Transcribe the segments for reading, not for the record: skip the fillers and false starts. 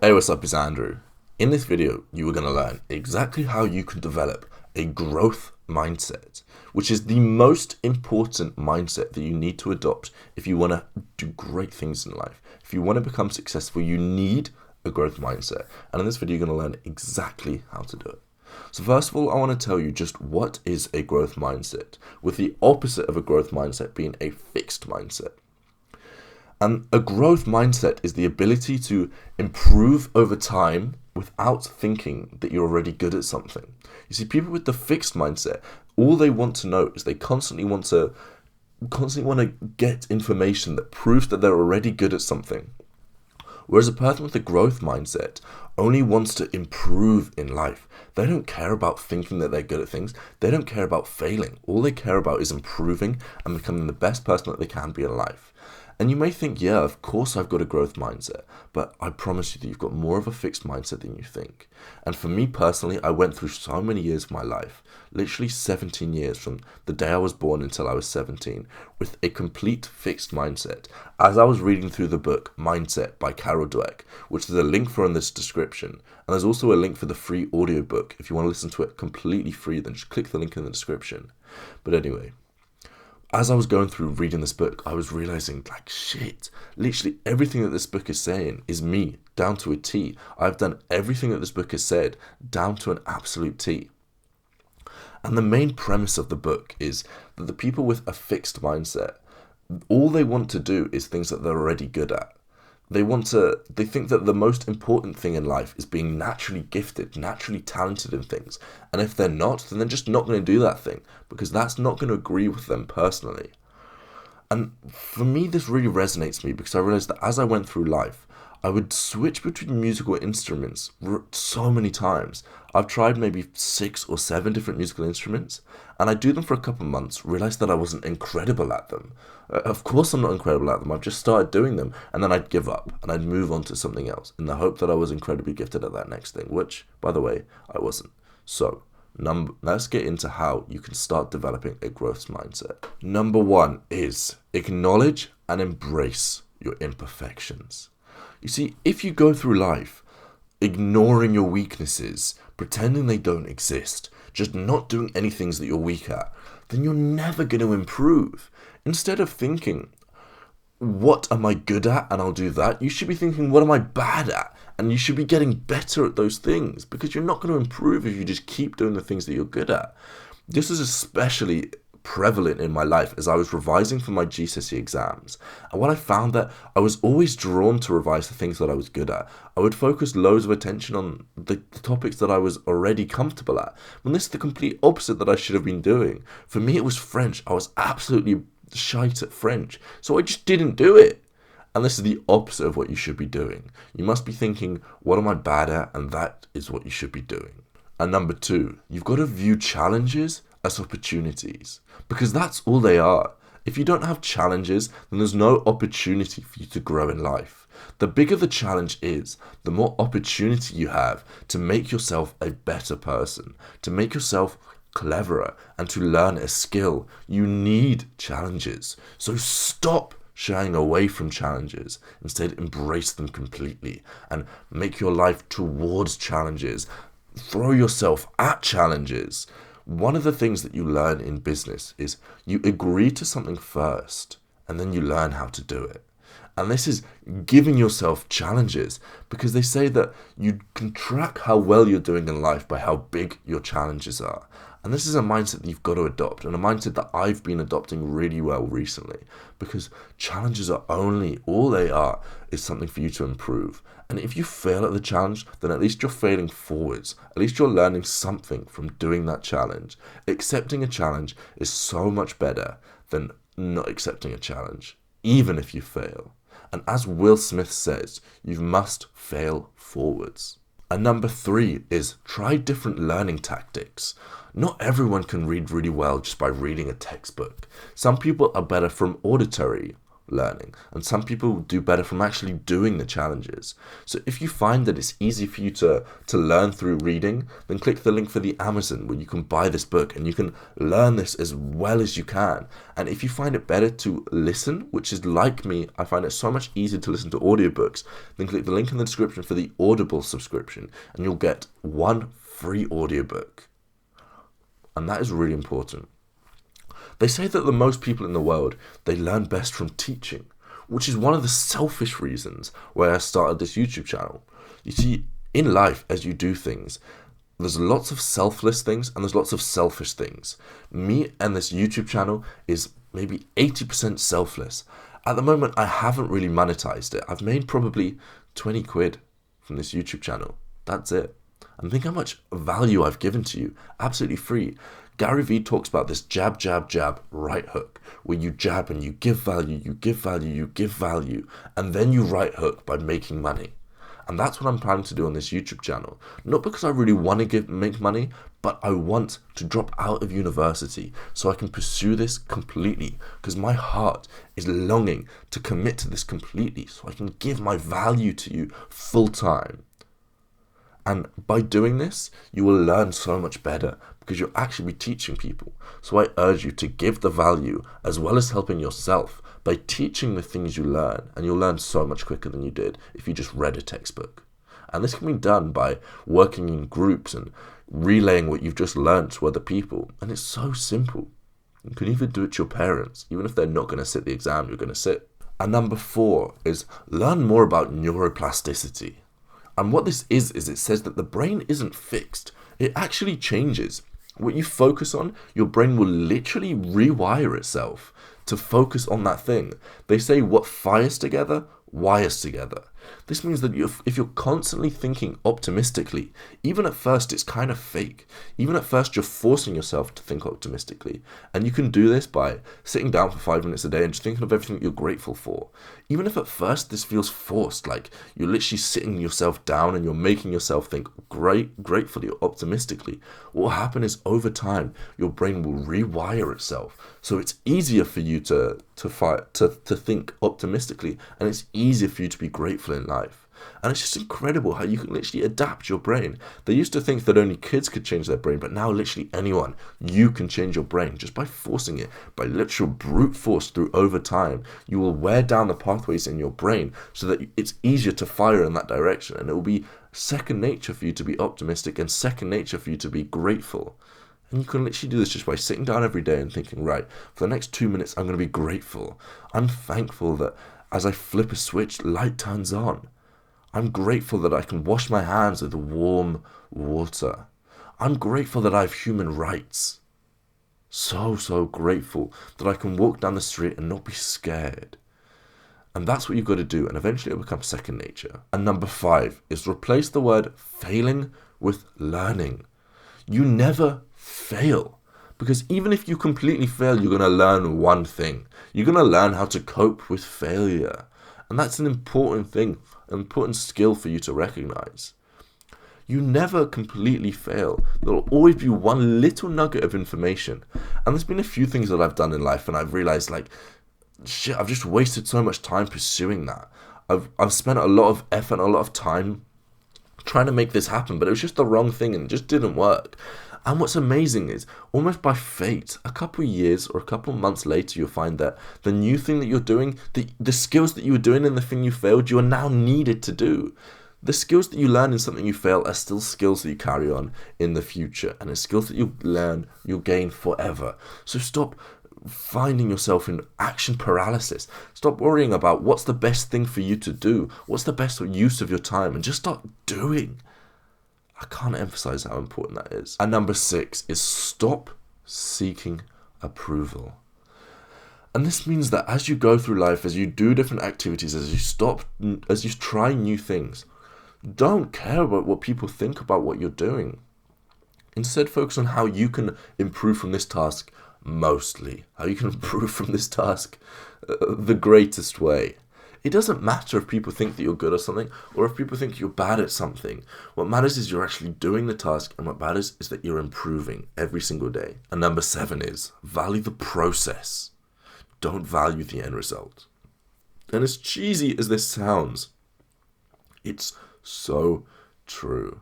Hey, what's up? It's Andrew. In this video, you are going to learn exactly how you can develop a growth mindset, which is the most important mindset that you need to adopt if you want to do great things in life. If you want to become successful, you need a growth mindset. And in this video, you're going to learn exactly how to do it. So first of all, I want to tell you just what is a growth mindset, with the opposite of a growth mindset being a fixed mindset. And a growth mindset is the ability to improve over time without thinking that you're already good at something. You see, people with the fixed mindset, all they want to know is they constantly want to get information that proves that they're already good at something. Whereas a person with a growth mindset only wants to improve in life. They don't care about thinking that they're good at things. They don't care about failing. All they care about is improving and becoming the best person that they can be in life. And you may think, yeah, of course I've got a growth mindset, but I promise you that you've got more of a fixed mindset than you think. And for me personally, I went through so many years of my life, literally 17 years from the day I was born until I was 17, with a complete fixed mindset. As I was reading through the book Mindset by Dweck, which there's a link for in this description, and there's also a link for the free audiobook. If you want to listen to it completely free, then just click the link in the description. But anyway, as I was going through reading this book, I was realizing, like, shit, literally everything that this book is saying is me, down to a T. I've done everything that this book has said, down to an absolute T. And the main premise of the book is that the people with a fixed mindset, all they want to do is things that they're already good at. They think that the most important thing in life is being naturally gifted, naturally talented in things. And if they're not, then they're just not going to do that thing because that's not going to agree with them personally. And for me, this really resonates with me because I realized that as I went through life, I would switch between musical instruments so many times. I've tried maybe 6 or 7 different musical instruments, and I do them for a couple of months, realized that I wasn't incredible at them. Of course I'm not incredible at them, I've just started doing them, and then I'd give up, and I'd move on to something else, in the hope that I was incredibly gifted at that next thing, which, by the way, I wasn't. So, let's get into how you can start developing a growth mindset. Number 1 is acknowledge and embrace your imperfections. You see, if you go through life ignoring your weaknesses, pretending they don't exist, just not doing any things that you're weak at, then you're never going to improve. Instead of thinking, what am I good at and I'll do that, you should be thinking, what am I bad at? And you should be getting better at those things because you're not going to improve if you just keep doing the things that you're good at. This is especially prevalent in my life as I was revising for my GCSE exams. And when I found that I was always drawn to revise the things that I was good at, I would focus loads of attention on the topics that I was already comfortable at. When this is the complete opposite that I should have been doing. For me, it was French. I was absolutely shite at French. So I just didn't do it. And this is the opposite of what you should be doing. You must be thinking, what am I bad at? And that is what you should be doing. And number 2, you've got to view challenges as opportunities, because that's all they are. If you don't have challenges, then there's no opportunity for you to grow in life. The bigger the challenge is, the more opportunity you have to make yourself a better person, to make yourself cleverer, and to learn a skill. You need challenges. So stop shying away from challenges. Instead, embrace them completely and make your life towards challenges. Throw yourself at challenges. One of the things that you learn in business is you agree to something first and then you learn how to do it. And this is giving yourself challenges because they say that you can track how well you're doing in life by how big your challenges are. And this is a mindset that you've got to adopt, and a mindset that I've been adopting really well recently, because challenges are all they are is something for you to improve. And if you fail at the challenge, then at least you're failing forwards. At least you're learning something from doing that challenge. Accepting a challenge is so much better than not accepting a challenge, even if you fail. And as Will Smith says, you must fail forwards. And number 3 is try different learning tactics. Not everyone can read really well just by reading a textbook. Some people are better from auditory, learning, and some people do better from actually doing the challenges. So if you find that it's easy for you to learn through reading, then click the link for the Amazon where you can buy this book and you can learn this as well as you can. And if you find it better to listen, which is like me, I find it so much easier to listen to audiobooks, then click the link in the description for the Audible subscription and you'll get one free audiobook. And that is really important. They say that the most people in the world, they learn best from teaching, which is one of the selfish reasons why I started this YouTube channel. You see, in life, as you do things, there's lots of selfless things and there's lots of selfish things. Me and this YouTube channel is maybe 80% selfless. At the moment, I haven't really monetized it. I've made probably 20 quid from this YouTube channel. That's it. And think how much value I've given to you, absolutely free. Gary Vee talks about this jab, jab, jab, right hook, where you jab and you give value, you give value, you give value, and then you right hook by making money. And that's what I'm planning to do on this YouTube channel. Not because I really want to make money, but I want to drop out of university so I can pursue this completely, because my heart is longing to commit to this completely so I can give my value to you full time. And by doing this, you will learn so much better because you'll actually be teaching people. So I urge you to give the value as well as helping yourself by teaching the things you learn, and you'll learn so much quicker than you did if you just read a textbook. And this can be done by working in groups and relaying what you've just learned to other people. And it's so simple. You can even do it to your parents. Even if they're not going to sit the exam, you're going to sit. And number 4 is learn more about neuroplasticity. And what this is it says that the brain isn't fixed. It actually changes. What you focus on, your brain will literally rewire itself to focus on that thing. They say what fires together, wires together. This means that if you're constantly thinking optimistically, even at first it's kind of fake. Even at first you're forcing yourself to think optimistically. And you can do this by sitting down for 5 minutes a day and just thinking of everything you're grateful for. Even if at first this feels forced, like you're literally sitting yourself down and you're making yourself think gratefully or optimistically, what will happen is over time your brain will rewire itself. So it's easier for you to think optimistically, and it's easier for you to be grateful in life. And it's just incredible how you can literally adapt your brain. They used to think that only kids could change their brain, but now literally anyone, you can change your brain just by forcing it, by literal brute force through over time. You will wear down the pathways in your brain so that it's easier to fire in that direction, and it will be second nature for you to be optimistic and second nature for you to be grateful. And you can literally do this just by sitting down every day and thinking, right, for the next 2 minutes, I'm going to be grateful. I'm thankful that as I flip a switch, light turns on. I'm grateful that I can wash my hands with warm water. I'm grateful that I have human rights. So grateful that I can walk down the street and not be scared. And that's what you've got to do, and eventually it'll become second nature. And number 5 is replace the word failing with learning. You never fail. Because even if you completely fail, you're going to learn one thing. You're going to learn how to cope with failure. And that's an important thing, an important skill for you to recognize. You never completely fail. There will always be one little nugget of information. And there's been a few things that I've done in life and I've realized, like, shit, I've just wasted so much time pursuing that. I've spent a lot of effort and a lot of time trying to make this happen, but it was just the wrong thing and it just didn't work. And what's amazing is, almost by fate, a couple of years or a couple of months later, you'll find that the new thing that you're doing, the skills that you were doing in the thing you failed, you are now needed to do. The skills that you learn in something you fail are still skills that you carry on in the future. And the skills that you learn, you'll gain forever. So stop finding yourself in action paralysis. Stop worrying about what's the best thing for you to do, what's the best use of your time, and just start doing. I can't emphasize how important that is. And number 6 is stop seeking approval. And this means that as you go through life, as you do different activities, as you try new things, don't care about what people think about what you're doing. Instead, focus on how you can improve from this task mostly. How you can improve from this task the greatest way. It doesn't matter if people think that you're good at something or if people think you're bad at something. What matters is you're actually doing the task, and what matters is that you're improving every single day. And number 7 is value the process. Don't value the end result. And as cheesy as this sounds, it's so true.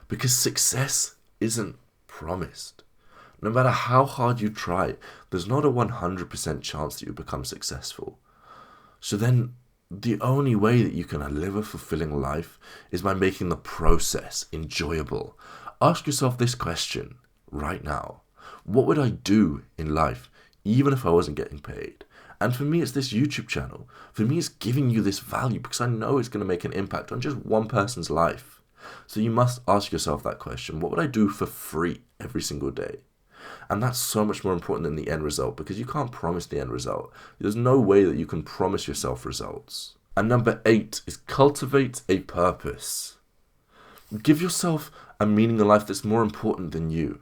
Because success isn't promised. No matter how hard you try, there's not a 100% chance that you become successful. So then, the only way that you can live a fulfilling life is by making the process enjoyable. Ask yourself this question right now. What would I do in life even if I wasn't getting paid? And for me, it's this YouTube channel. For me, it's giving you this value because I know it's going to make an impact on just one person's life. So you must ask yourself that question. What would I do for free every single day? And that's so much more important than the end result, because you can't promise the end result. There's no way that you can promise yourself results. And number 8 is cultivate a purpose. Give yourself a meaning in life that's more important than you.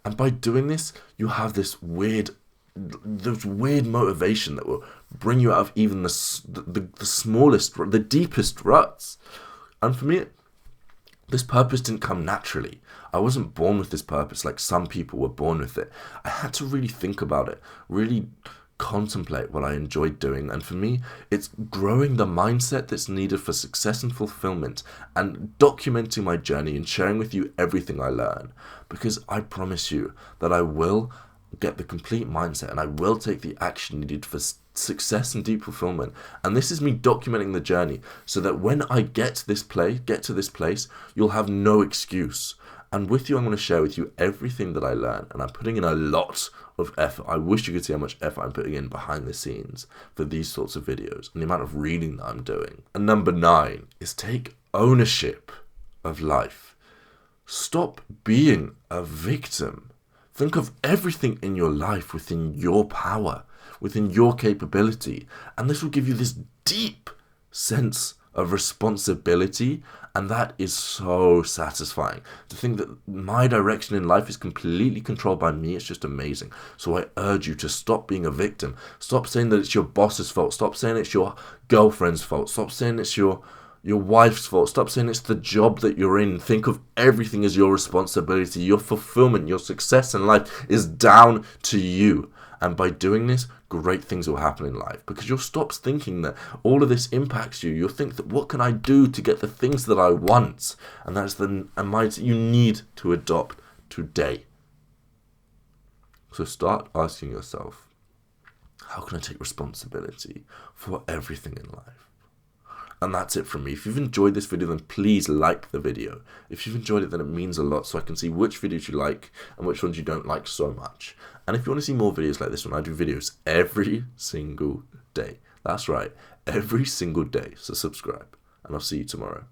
And by doing this, you have this weird motivation that will bring you out of even the smallest, the deepest ruts. And for me, this purpose didn't come naturally. I wasn't born with this purpose like some people were born with it. I had to really think about it, really contemplate what I enjoyed doing. And for me, it's growing the mindset that's needed for success and fulfillment, and documenting my journey and sharing with you everything I learn. Because I promise you that I will get the complete mindset and I will take the action needed for success and deep fulfillment. And this is me documenting the journey so that when I get to this place, you'll have no excuse. And with you, I'm going to share with you everything that I learned, and I'm putting in a lot of effort. I wish you could see how much effort I'm putting in behind the scenes for these sorts of videos and the amount of reading that I'm doing. And number 9 is take ownership of life. Stop being a victim. Think of everything in your life within your power, within your capability, and this will give you this deep sense of responsibility, and that is so satisfying. To think that my direction in life is completely controlled by me, it's just amazing. So I urge you to stop being a victim. Stop saying that it's your boss's fault. Stop saying it's your girlfriend's fault. Stop saying it's your wife's fault. Stop saying it's the job that you're in. Think of everything as your responsibility. Your fulfillment, your success in life is down to you. And by doing this, great things will happen in life, because you'll stop thinking that all of this impacts you. You'll think that what can I do to get the things that I want? And that's a mindset you need to adopt today. So start asking yourself, how can I take responsibility for everything in life? And that's it from me. If you've enjoyed this video, then please like the video. If you've enjoyed it, then it means a lot, so I can see which videos you like and which ones you don't like so much. And if you want to see more videos like this one, I do videos every single day. That's right, every single day. So subscribe, and I'll see you tomorrow.